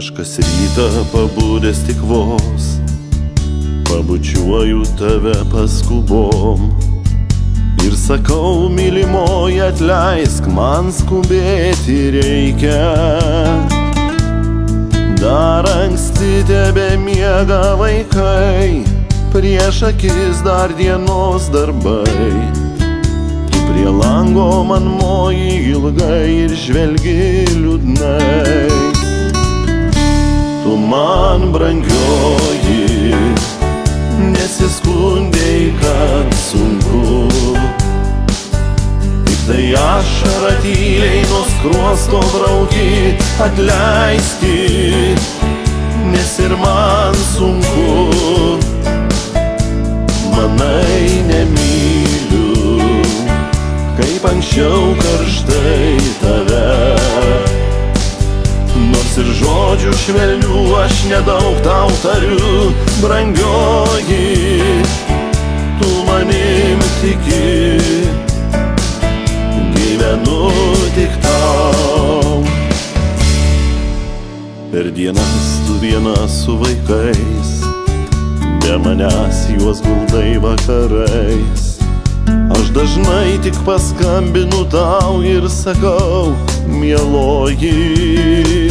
Aš kas rytą pabudęs tik vos pabučiuoju tave paskubom ir sakau, mylimoji, atleisk, man skubėti reikia. Dar anksti tebemiega vaikai, prieš akis dar dienos darbai. Tu prie lango man moji ilgai ir žvelgi liūdnai. Tu man brangioji, nesiskundei, kad sunku. Tik tai ašarą tyliai nuo skruosto brauki, atleiski, nes ir man sunku. Manai nemyliu, kaip anksčiau karštai tave. Nors ir žodžių švelnių aš nedaug tau tariu, brangioji, tu manim tiki, gyvenu tik tau. Per dienas tu viena su vaikais, be manęs juos guldai vakarais. Aš dažnai tik paskambinu tau ir sakau, mieloji,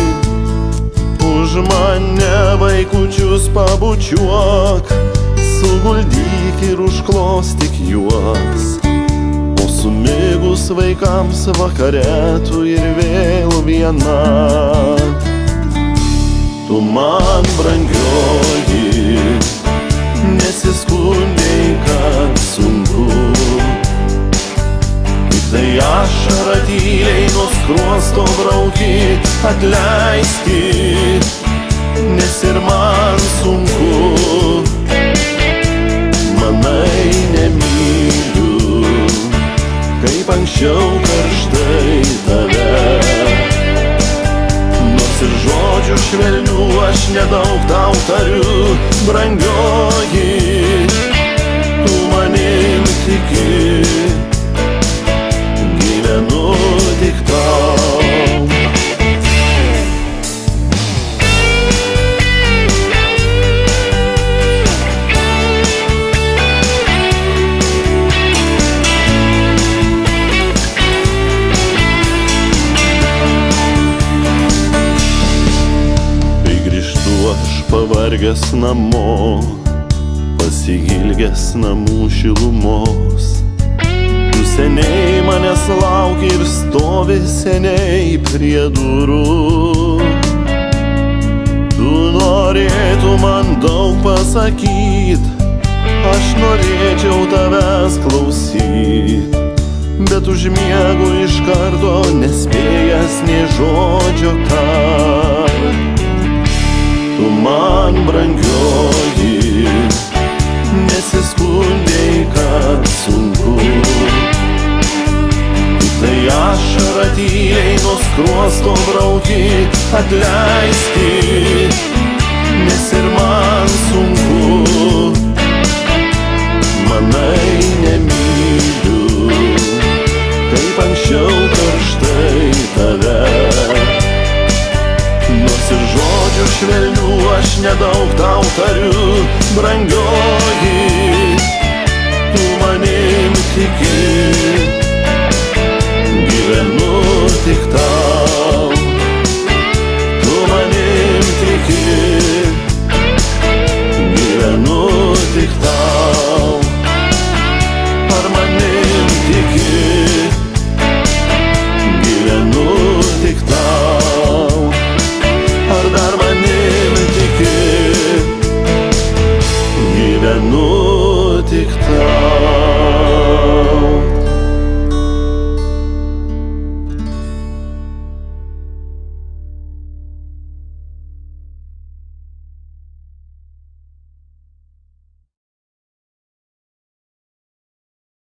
už mane vaikučius pabučiuok, suguldyk ir užklostyk juos. O sumigus vaikams vakare tu ir vėl viena. Tu man brangioji, nesiskundei, kad sunku. Tai ašarą tyliai nuo skruosto brauki, atleiski, nes ir man sunku. Manai nemyliu, kaip anksčiau karštai tave. Nors ir žodžių švelnių aš nedaug tau tariu, brangioji, tu manim tiki, gyvenu tik tau. Kai grįžtu aš pavargęs namo, pasiilgęs namų šilumos, seniai manęs lauki ir stovi seniai prie durų. Tu norėtų man daug pasakyt, aš norėčiau tavęs klausyt, bet užmiegu iš karto, nespėjęs nė žodžio tart. Tu man brangioji, nesiskundei, kad sunku. Tai ašarą tyliai nuo skruosto brauki, atleiski, nes ir man sunku. Manai nemyliu, kaip anksčiau karštai tave. Nors ir žodžių švelnių aš nedaug tau tariu, brangioji,